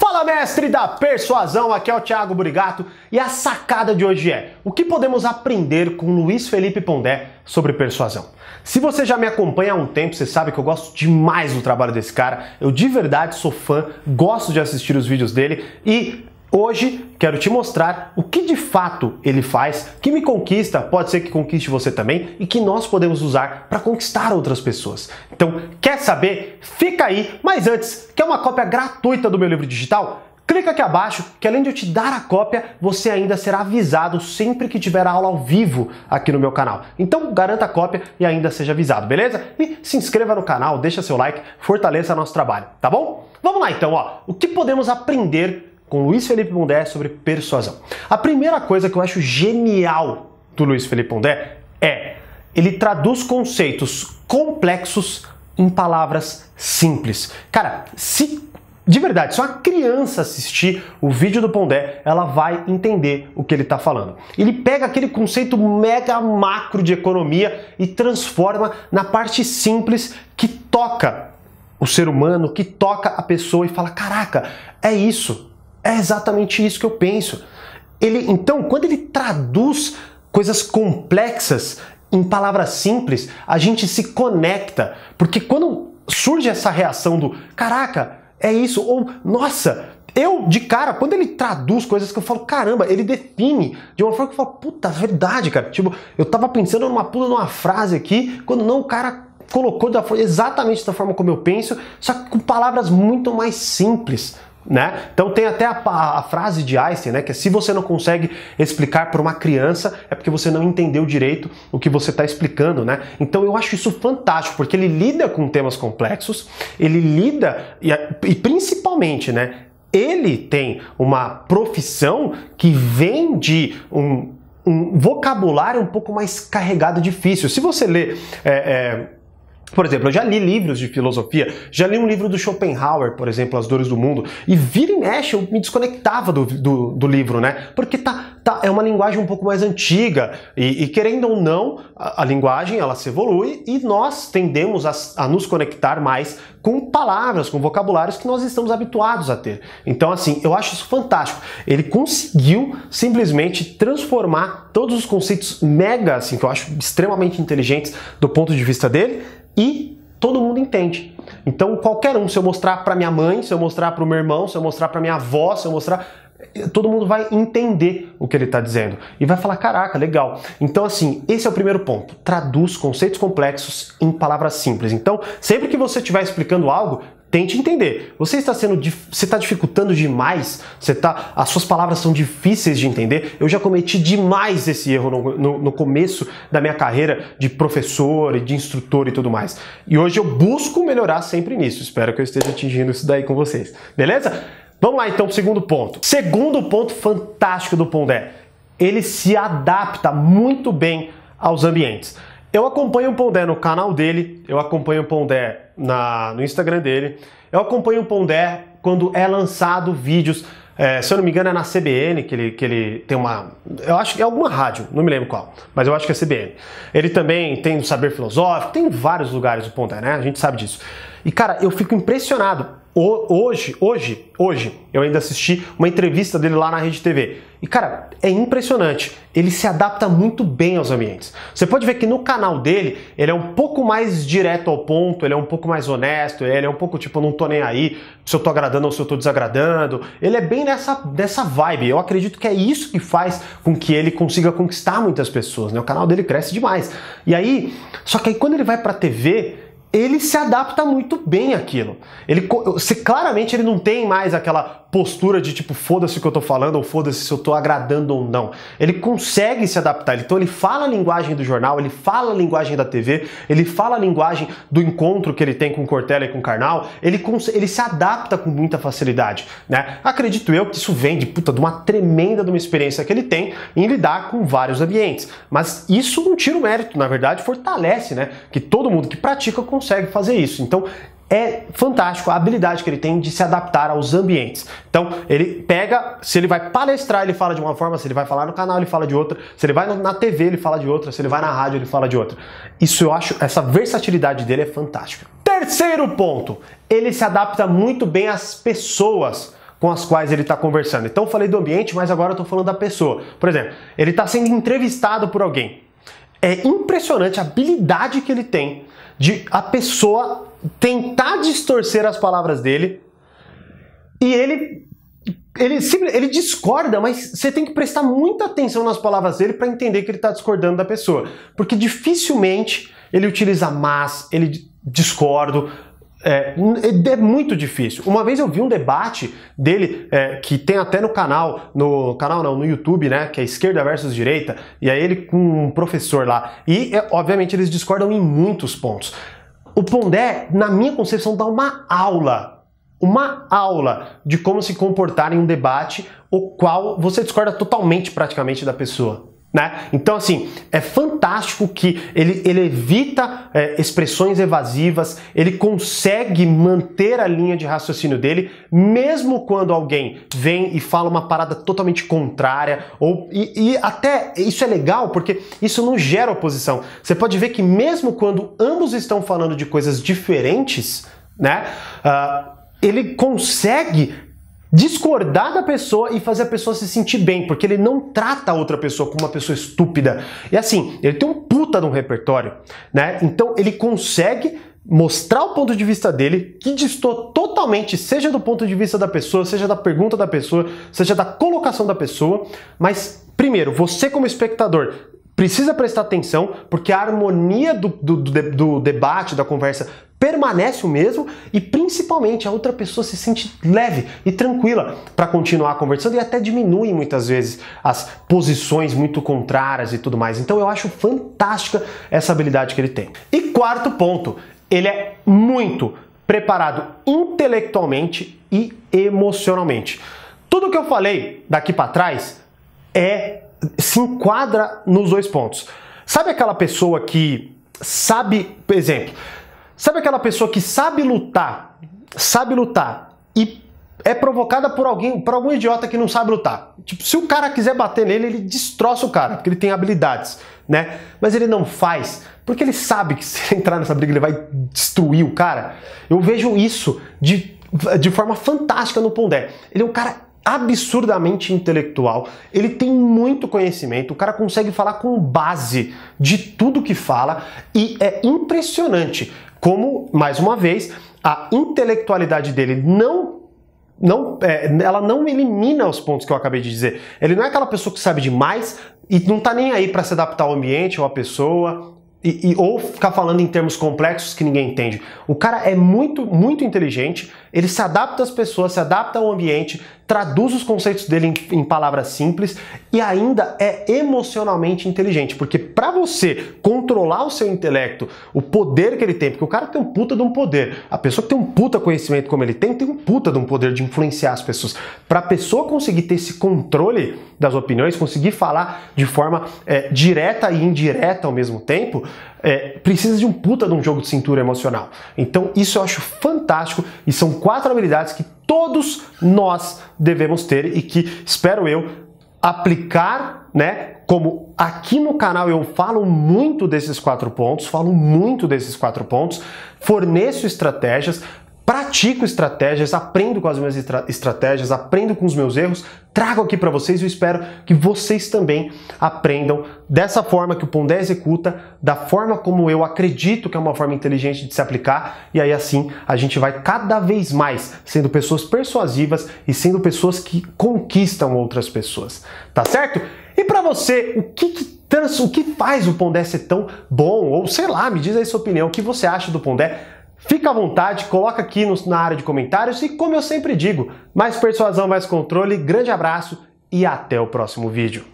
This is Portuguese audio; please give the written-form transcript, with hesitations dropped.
Fala, mestre da persuasão, aqui é o Thiago Burigato e a sacada de hoje é: o que podemos aprender com Luiz Felipe Pondé sobre persuasão? Se você já me acompanha há um tempo, você sabe que eu gosto demais do trabalho desse cara, eu de verdade sou fã, gosto de assistir os vídeos dele e hoje quero te mostrar o que de fato ele faz, que me conquista, pode ser que conquiste você também e que nós podemos usar para conquistar outras pessoas. Então, quer saber? Fica aí, mas antes, quer uma cópia gratuita do meu livro digital? Clica aqui abaixo que além de eu te dar a cópia, você ainda será avisado sempre que tiver aula ao vivo aqui no meu canal. Então garanta a cópia e ainda seja avisado, beleza? E se inscreva no canal, deixa seu like, fortaleça nosso trabalho, tá bom? Vamos lá então, ó. O que podemos aprender com Luiz Felipe Pondé sobre persuasão? A primeira coisa que eu acho genial do Luiz Felipe Pondé é ele traduz conceitos complexos em palavras simples. Cara, de verdade, se uma criança assistir o vídeo do Pondé, ela vai entender o que ele está falando. Ele pega aquele conceito mega macro de economia e transforma na parte simples que toca o ser humano, que toca a pessoa e fala: caraca, é isso, é exatamente isso que eu penso. Então, quando ele traduz coisas complexas em palavras simples, a gente se conecta, porque quando surge essa reação do caraca, é isso, ou nossa, eu de cara, quando ele traduz coisas que eu falo, caramba, ele define de uma forma que eu falo, puta, verdade, cara. Tipo, eu tava pensando numa frase aqui, quando não, o cara colocou exatamente da forma como eu penso, só que com palavras muito mais simples, né? Então tem até a frase de Einstein, né, que é: se você não consegue explicar para uma criança, é porque você não entendeu direito o que você está explicando, né? Então eu acho isso fantástico, porque ele lida com temas complexos, ele lida e principalmente, né, ele tem uma profissão que vem de um vocabulário um pouco mais carregado e difícil. Se você lê por exemplo, eu já li livros de filosofia, já li um livro do Schopenhauer, por exemplo, As Dores do Mundo, e vira e mexe eu me desconectava do livro, né? Porque é uma linguagem um pouco mais antiga e querendo ou não, a linguagem ela se evolui e nós tendemos a nos conectar mais com palavras, com vocabulários que nós estamos habituados a ter. Então, assim, eu acho isso fantástico. Ele conseguiu simplesmente transformar todos os conceitos mega, assim, que eu acho extremamente inteligentes do ponto de vista dele, e todo mundo entende. Então qualquer um, se eu mostrar para minha mãe, se eu mostrar para o meu irmão, se eu mostrar para minha avó, se eu mostrar, todo mundo vai entender o que ele está dizendo e vai falar: caraca, legal. Então, assim, esse é o primeiro ponto. Traduz conceitos complexos em palavras simples. Então, sempre que você estiver explicando algo, tente entender. Você está dificultando demais? As suas palavras são difíceis de entender? Eu já cometi demais esse erro no começo da minha carreira de professor e de instrutor e tudo mais. E hoje eu busco melhorar sempre nisso. Espero que eu esteja atingindo isso daí com vocês. Beleza? Vamos lá então, segundo ponto. Segundo ponto fantástico do Pondé. Ele se adapta muito bem aos ambientes. Eu acompanho o Pondé no canal dele, eu acompanho o Pondé no Instagram dele, eu acompanho o Pondé quando é lançado vídeos, se eu não me engano é na CBN, que ele tem eu acho que é alguma rádio, não me lembro qual, mas eu acho que é CBN. Ele também tem o Saber Filosófico, tem vários lugares o Pondé, né? A gente sabe disso. E cara, eu fico impressionado. Hoje, eu ainda assisti uma entrevista dele lá na Rede TV. E cara, é impressionante. Ele se adapta muito bem aos ambientes. Você pode ver que no canal dele, ele é um pouco mais direto ao ponto, ele é um pouco mais honesto, ele é um pouco tipo, não tô nem aí se eu tô agradando ou se eu tô desagradando. Ele é bem nessa vibe. Eu acredito que é isso que faz com que ele consiga conquistar muitas pessoas, né? O canal dele cresce demais. E aí, só que aí quando ele vai pra TV, ele se adapta muito bem àquilo. Claramente ele não tem mais aquela postura de tipo, foda-se o que eu tô falando, ou foda-se se eu tô agradando ou não. Ele consegue se adaptar. Então ele fala a linguagem do jornal, ele fala a linguagem da TV, ele fala a linguagem do encontro que ele tem com o Cortella e com o Karnal, ele se adapta com muita facilidade, né? Acredito eu que isso vem de uma tremenda de uma experiência que ele tem em lidar com vários ambientes. Mas isso não tira o mérito, na verdade, fortalece, né? Que todo mundo que pratica consegue fazer isso. Então, é fantástico a habilidade que ele tem de se adaptar aos ambientes. Então, ele pega, se ele vai palestrar, ele fala de uma forma, se ele vai falar no canal, ele fala de outra, se ele vai na TV, ele fala de outra, se ele vai na rádio, ele fala de outra. Isso eu acho, essa versatilidade dele é fantástica. Terceiro ponto, ele se adapta muito bem às pessoas com as quais ele está conversando. Então eu falei do ambiente, mas agora eu estou falando da pessoa. Por exemplo, ele está sendo entrevistado por alguém. É impressionante a habilidade que ele tem de a pessoa tentar distorcer as palavras dele e ele discorda, mas você tem que prestar muita atenção nas palavras dele para entender que ele está discordando da pessoa. Porque dificilmente ele utiliza mas, ele discordo. É muito difícil. Uma vez eu vi um debate dele, que tem até no YouTube, né, que é Esquerda versus Direita, e aí ele com um professor lá. E, obviamente, eles discordam em muitos pontos. O Pondé, na minha concepção, dá uma aula de como se comportar em um debate o qual você discorda totalmente, praticamente, da pessoa. Né? Então, assim, é fantástico que ele evita expressões evasivas, ele consegue manter a linha de raciocínio dele, mesmo quando alguém vem e fala uma parada totalmente contrária, e até isso é legal porque isso não gera oposição. Você pode ver que mesmo quando ambos estão falando de coisas diferentes, né, ele consegue discordar da pessoa e fazer a pessoa se sentir bem, porque ele não trata a outra pessoa como uma pessoa estúpida. E assim, ele tem um puta de um repertório, né? Então ele consegue mostrar o ponto de vista dele, que distorce totalmente, seja do ponto de vista da pessoa, seja da pergunta da pessoa, seja da colocação da pessoa. Mas, primeiro, você como espectador precisa prestar atenção, porque a harmonia do debate, da conversa, permanece o mesmo e principalmente a outra pessoa se sente leve e tranquila para continuar conversando e até diminui muitas vezes as posições muito contrárias e tudo mais. Então eu acho fantástica essa habilidade que ele tem. E quarto ponto, ele é muito preparado intelectualmente e emocionalmente. Tudo que eu falei daqui para trás se enquadra nos dois pontos. Sabe aquela pessoa que sabe, por exemplo, sabe aquela pessoa que sabe lutar e é provocada por algum idiota que não sabe lutar? Tipo, se o cara quiser bater nele, ele destroça o cara, porque ele tem habilidades, né? Mas ele não faz, porque ele sabe que se ele entrar nessa briga ele vai destruir o cara. Eu vejo isso de forma fantástica no Pondé. Ele é um cara absurdamente intelectual, ele tem muito conhecimento, o cara consegue falar com base de tudo que fala e é impressionante como, mais uma vez, a intelectualidade dele ela não elimina os pontos que eu acabei de dizer. Ele não é aquela pessoa que sabe demais e não tá nem aí para se adaptar ao ambiente ou à pessoa, ou ficar falando em termos complexos que ninguém entende. O cara é muito, muito inteligente, ele se adapta às pessoas, se adapta ao ambiente, traduz os conceitos dele em palavras simples e ainda é emocionalmente inteligente, porque para você controlar o seu intelecto, o poder que ele tem, porque o cara tem um puta de um poder, a pessoa que tem um puta conhecimento como ele tem um puta de um poder de influenciar as pessoas. Para a pessoa conseguir ter esse controle das opiniões, conseguir falar de forma direta e indireta ao mesmo tempo, precisa de um puta de um jogo de cintura emocional. Então isso eu acho fantástico e são 4 habilidades que todos nós devemos ter e que espero eu aplicar, né? Como aqui no canal eu falo muito desses 4 pontos, forneço estratégias, pratico estratégias, aprendo com as minhas estratégias, aprendo com os meus erros, trago aqui para vocês e eu espero que vocês também aprendam dessa forma que o Pondé executa, da forma como eu acredito que é uma forma inteligente de se aplicar, e aí assim a gente vai cada vez mais sendo pessoas persuasivas e sendo pessoas que conquistam outras pessoas, tá certo? E para você, o que faz o Pondé ser tão bom? Ou sei lá, me diz aí sua opinião, o que você acha do Pondé? Fica à vontade, coloca aqui na área de comentários e, como eu sempre digo, mais persuasão, mais controle, grande abraço e até o próximo vídeo.